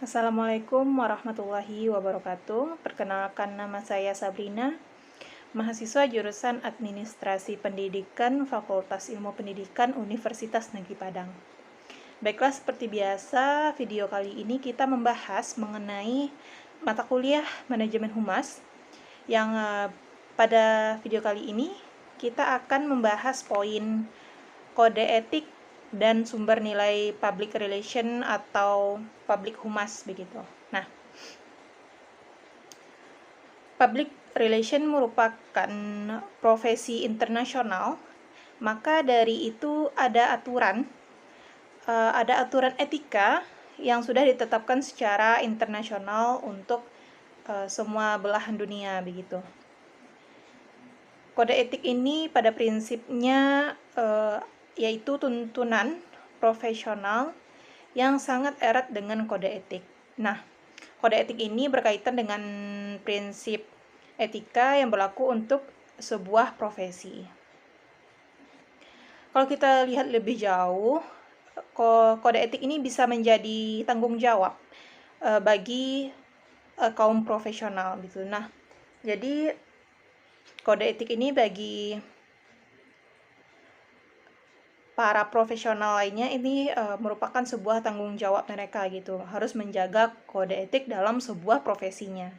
Assalamualaikum warahmatullahi wabarakatuh. Perkenalkan, nama saya Sabrina, mahasiswa jurusan Administrasi Pendidikan Fakultas Ilmu Pendidikan Universitas Negeri Padang. Baiklah, seperti biasa, video kali ini kita membahas mengenai mata kuliah Manajemen Humas yang pada video kali ini kita akan membahas poin kode etik dan sumber nilai public relation atau public humas begitu. Nah, public relation merupakan profesi internasional, maka dari itu ada aturan etika yang sudah ditetapkan secara internasional untuk semua belahan dunia begitu. Kode etik ini pada prinsipnya yaitu tuntunan profesional yang sangat erat dengan kode etik. Nah, kode etik ini berkaitan dengan prinsip etika yang berlaku untuk sebuah profesi. Kalau kita lihat lebih jauh, kode etik ini bisa menjadi tanggung jawab bagi kaum profesional gitu. Nah, jadi kode etik ini bagi para profesional lainnya ini merupakan sebuah tanggung jawab mereka gitu, harus menjaga kode etik dalam sebuah profesinya.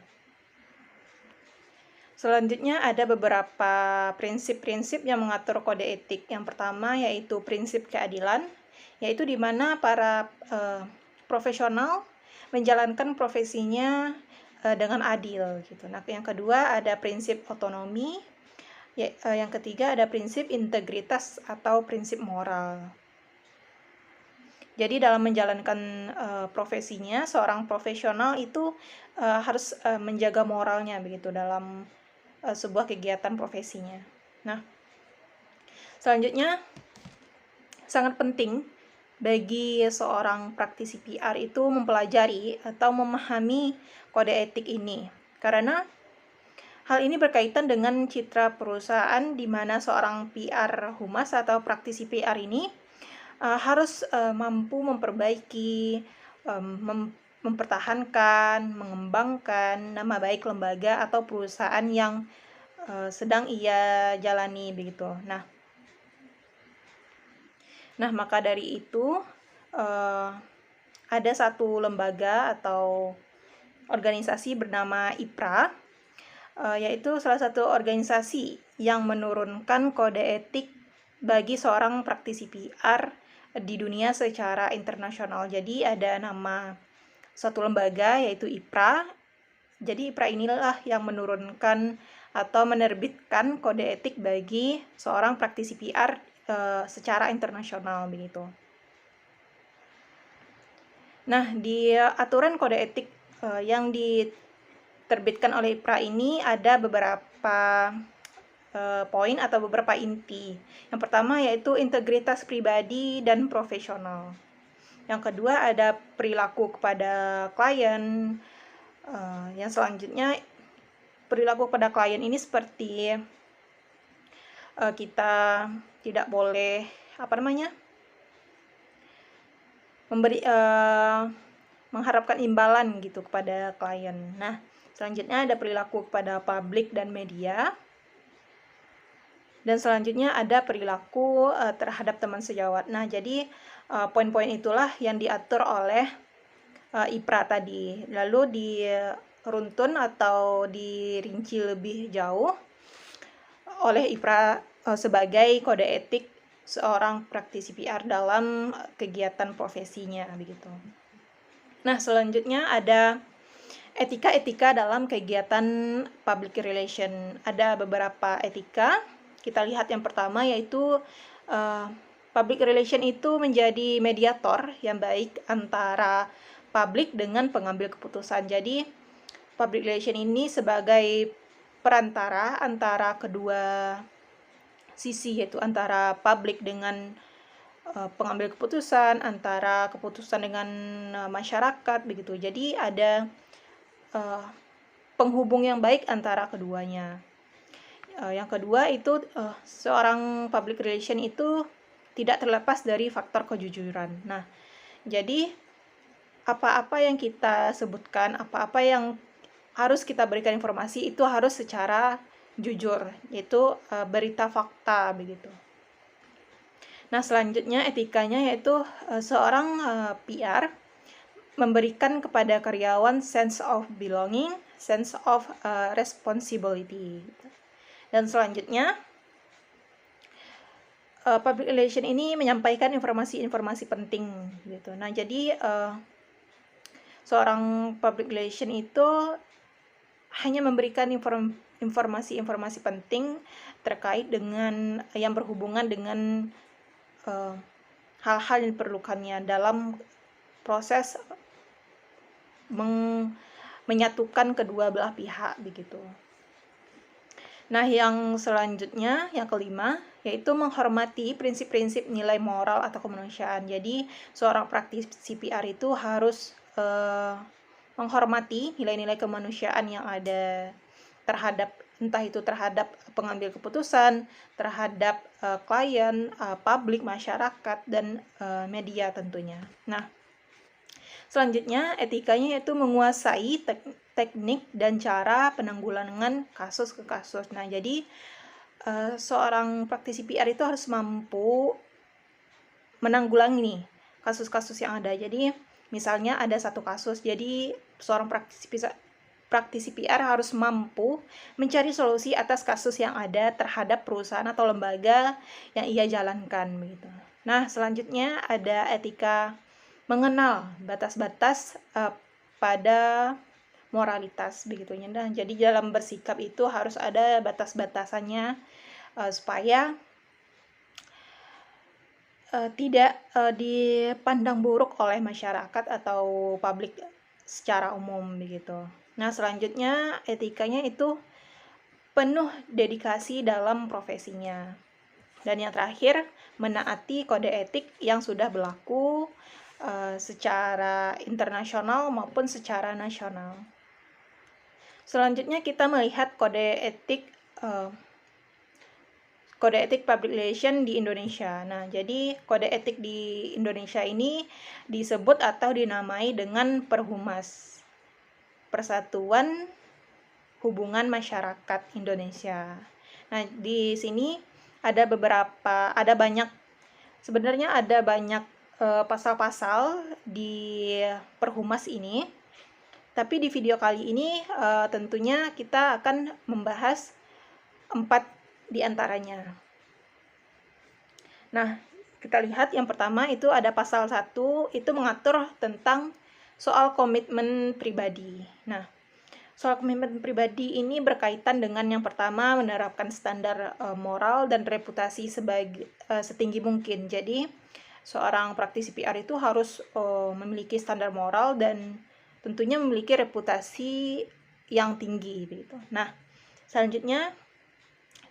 Selanjutnya ada beberapa prinsip-prinsip yang mengatur kode etik. Yang pertama yaitu prinsip keadilan, yaitu di mana para profesional menjalankan profesinya dengan adil gitu. Nah, yang kedua ada prinsip otonomi. Yang ketiga ada prinsip integritas atau prinsip moral. Jadi dalam menjalankan profesinya, seorang profesional itu harus menjaga moralnya begitu dalam sebuah kegiatan profesinya. Nah, selanjutnya sangat penting bagi seorang praktisi PR itu mempelajari atau memahami kode etik ini, karena hal ini berkaitan dengan citra perusahaan di mana seorang PR humas atau praktisi PR ini harus mampu memperbaiki, mempertahankan, mengembangkan nama baik lembaga atau perusahaan yang sedang ia jalani begitu. Nah, maka dari itu ada satu lembaga atau organisasi bernama IPRA, yaitu salah satu organisasi yang menurunkan kode etik bagi seorang praktisi PR di dunia secara internasional. Jadi ada nama satu lembaga yaitu IPRA. Jadi IPRA inilah yang menurunkan atau menerbitkan kode etik bagi seorang praktisi PR secara internasional begitu. Nah, di aturan kode etik yang diterbitkan oleh IPRA ini ada beberapa poin atau beberapa inti. Yang pertama yaitu integritas pribadi dan profesional. Yang kedua ada perilaku kepada klien. Yang selanjutnya perilaku kepada klien ini seperti kita tidak boleh mengharapkan imbalan gitu kepada klien. Nah, selanjutnya ada perilaku kepada publik dan media. Dan selanjutnya ada perilaku terhadap teman sejawat. Nah, jadi poin-poin itulah yang diatur oleh IPRA tadi. Lalu diruntun atau dirinci lebih jauh oleh IPRA sebagai kode etik seorang praktisi PR dalam kegiatan profesinya begitu. Nah, selanjutnya ada etika-etika dalam kegiatan public relation. Ada beberapa etika. Kita lihat yang pertama yaitu public relation itu menjadi mediator yang baik antara publik dengan pengambil keputusan. Jadi public relation ini sebagai perantara antara kedua sisi, yaitu antara publik dengan pengambil keputusan, antara keputusan dengan masyarakat begitu. Jadi ada penghubung yang baik antara keduanya. Yang kedua itu seorang public relation itu tidak terlepas dari faktor kejujuran. Nah, jadi apa-apa yang kita sebutkan, apa-apa yang harus kita berikan informasi itu harus secara jujur, yaitu berita fakta begitu. Nah, selanjutnya etikanya yaitu seorang PR memberikan kepada karyawan sense of belonging, sense of responsibility. Dan selanjutnya public relation ini menyampaikan informasi-informasi penting gitu. Nah, jadi seorang public relation itu hanya memberikan informasi-informasi penting terkait dengan yang berhubungan dengan hal-hal yang diperlukannya dalam proses menyatukan kedua belah pihak begitu. Nah, yang selanjutnya, yang kelima, yaitu menghormati prinsip-prinsip nilai moral atau kemanusiaan. Jadi, seorang praktisi PR itu harus menghormati nilai-nilai kemanusiaan yang ada terhadap, entah itu terhadap pengambil keputusan, terhadap klien, publik, masyarakat, dan media tentunya. Nah, selanjutnya etikanya yaitu menguasai teknik dan cara penanggulangan kasus ke kasus. Nah, jadi seorang praktisi PR itu harus mampu menanggulangi kasus-kasus yang ada. Jadi, misalnya ada satu kasus, jadi seorang praktisi PR harus mampu mencari solusi atas kasus yang ada terhadap perusahaan atau lembaga yang ia jalankan begitu. Nah, selanjutnya ada etika mengenal batas-batas pada moralitas begitu. Nah, jadi dalam bersikap itu harus ada batas-batasannya supaya tidak dipandang buruk oleh masyarakat atau publik secara umum begitu. Nah, selanjutnya etikanya itu penuh dedikasi dalam profesinya. Dan yang terakhir, menaati kode etik yang sudah berlaku secara internasional maupun secara nasional. Selanjutnya kita melihat kode etik public relation di Indonesia. Nah, jadi kode etik di Indonesia ini disebut atau dinamai dengan Perhumas, Persatuan Hubungan Masyarakat Indonesia. Nah, di sini ada banyak pasal-pasal di Perhumas ini. Tapi di video kali ini tentunya kita akan membahas 4 di antaranya. Nah, kita lihat yang pertama itu ada pasal 1, itu mengatur tentang soal komitmen pribadi. Nah, soal komitmen pribadi ini berkaitan dengan yang pertama menerapkan standar moral dan reputasi setinggi mungkin. Jadi, seorang praktisi PR itu harus memiliki standar moral dan tentunya memiliki reputasi yang tinggi gitu. Nah, selanjutnya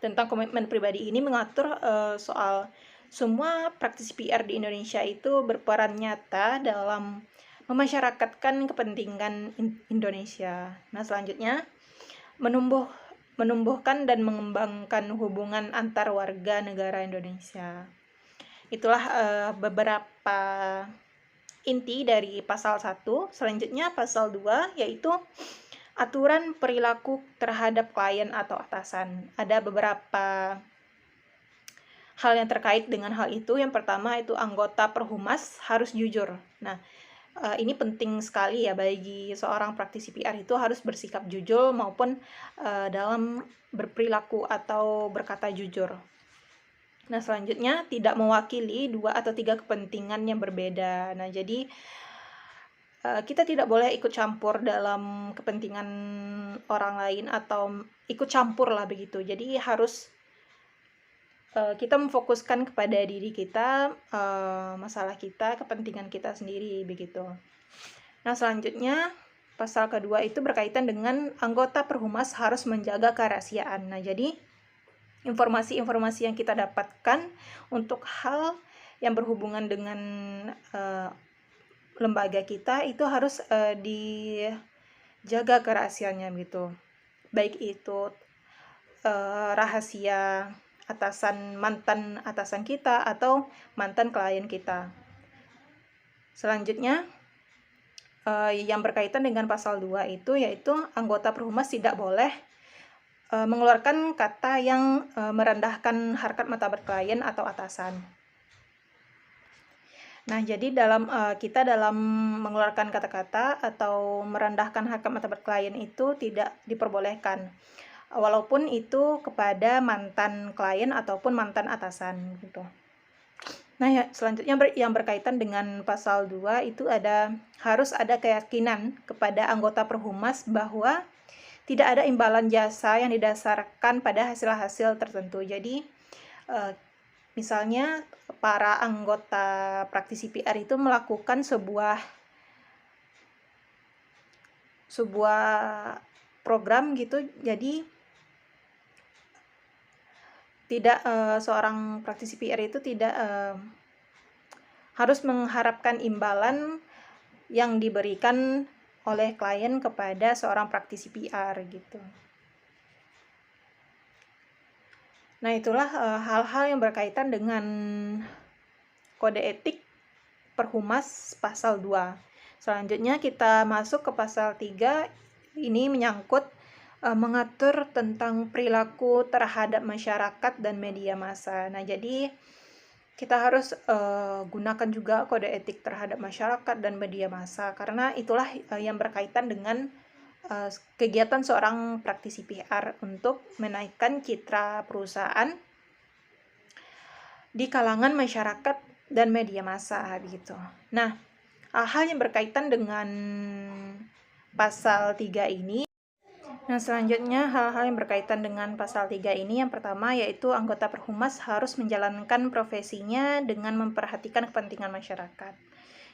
tentang komitmen pribadi ini mengatur soal semua praktisi PR di Indonesia itu berperan nyata dalam memasyarakatkan kepentingan Indonesia. Nah, selanjutnya menumbuhkan dan mengembangkan hubungan antar warga negara Indonesia. Itulah beberapa inti dari pasal 1. Selanjutnya pasal 2 yaitu aturan perilaku terhadap klien atau atasan. Ada beberapa hal yang terkait dengan hal itu. Yang pertama itu anggota Perhumas harus jujur. Nah, ini penting sekali ya bagi seorang praktisi PR itu harus bersikap jujur maupun dalam berperilaku atau berkata jujur. Nah, selanjutnya tidak mewakili 2 atau 3 kepentingan yang berbeda. Nah, jadi kita tidak boleh ikut campur dalam kepentingan orang lain atau ikut campur lah begitu. Jadi harus kita memfokuskan kepada diri kita, masalah kita, kepentingan kita sendiri begitu. Nah, selanjutnya pasal kedua itu berkaitan dengan anggota Perhumas harus menjaga kerahasiaan. Nah, jadi informasi-informasi yang kita dapatkan untuk hal yang berhubungan dengan lembaga kita itu harus dijaga kerahasiaannya gitu. Baik itu rahasia mantan atasan kita atau mantan klien kita. Selanjutnya yang berkaitan dengan pasal 2 itu, yaitu anggota Perhumas tidak boleh mengeluarkan kata yang merendahkan harkat martabat klien atau atasan. Nah, jadi kita dalam mengeluarkan kata-kata atau merendahkan harkat martabat klien itu tidak diperbolehkan, walaupun itu kepada mantan klien ataupun mantan atasan gitu. Nah, ya, selanjutnya yang berkaitan dengan pasal 2 itu harus ada keyakinan kepada anggota Perhumas bahwa tidak ada imbalan jasa yang didasarkan pada hasil-hasil tertentu. Jadi, misalnya para anggota praktisi PR itu melakukan sebuah program gitu, jadi tidak seorang praktisi PR itu tidak harus mengharapkan imbalan yang diberikan oleh klien kepada seorang praktisi PR gitu. Nah, itulah hal-hal yang berkaitan dengan kode etik Perhumas pasal 2. Selanjutnya kita masuk ke pasal 3. Ini menyangkut mengatur tentang perilaku terhadap masyarakat dan media massa. Nah, jadi kita harus gunakan juga kode etik terhadap masyarakat dan media massa, karena itulah yang berkaitan dengan kegiatan seorang praktisi PR untuk menaikkan citra perusahaan di kalangan masyarakat dan media massa begitu. Nah, hal yang berkaitan dengan pasal 3 ini. Nah, selanjutnya hal-hal yang berkaitan dengan pasal 3 ini, yang pertama yaitu anggota Perhumas harus menjalankan profesinya dengan memperhatikan kepentingan masyarakat.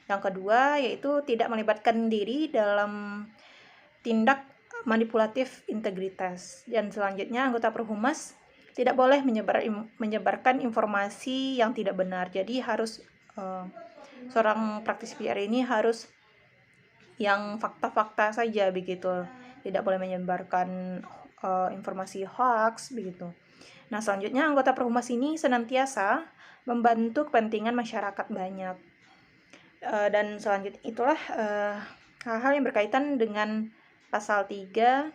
Yang kedua yaitu tidak melibatkan diri dalam tindak manipulatif integritas. Dan selanjutnya anggota Perhumas tidak boleh menyebarkan informasi yang tidak benar. Jadi harus seorang praktisi PR ini harus yang fakta-fakta saja begitu. Tidak boleh menyebarkan informasi hoax begitu. Nah, selanjutnya anggota Perhumas ini senantiasa membantu kepentingan masyarakat banyak. Dan selanjutnya itulah hal-hal yang berkaitan dengan pasal 3.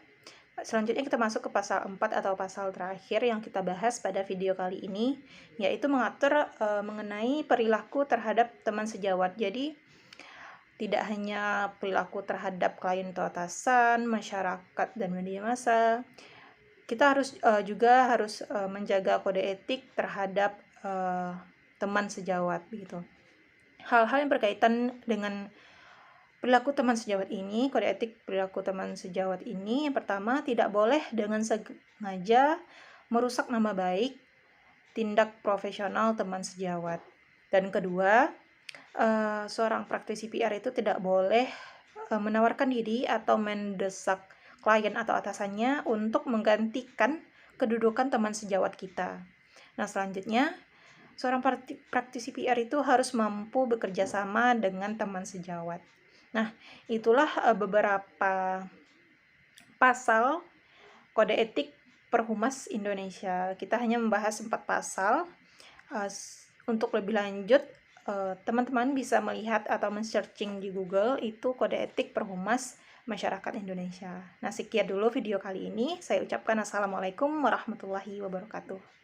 Selanjutnya kita masuk ke pasal 4 atau pasal terakhir yang kita bahas pada video kali ini, yaitu mengatur mengenai perilaku terhadap teman sejawat. Jadi tidak hanya perilaku terhadap klien atau atasan, masyarakat, dan media massa. Kita juga harus menjaga kode etik terhadap teman sejawat begitu. Hal-hal yang berkaitan dengan perilaku teman sejawat ini, kode etik perilaku teman sejawat ini, yang pertama tidak boleh dengan sengaja merusak nama baik tindak profesional teman sejawat. Dan kedua, seorang praktisi PR itu tidak boleh menawarkan diri atau mendesak klien atau atasannya untuk menggantikan kedudukan teman sejawat kita. Nah, selanjutnya seorang praktisi PR itu harus mampu bekerja sama dengan teman sejawat. Nah, itulah beberapa pasal kode etik Perhumas Indonesia. Kita hanya membahas 4 pasal. Untuk lebih lanjut, teman-teman bisa melihat atau men-searching di Google itu kode etik Perhumas Masyarakat Indonesia. Nah, sekian dulu video kali ini. Saya ucapkan assalamualaikum warahmatullahi wabarakatuh.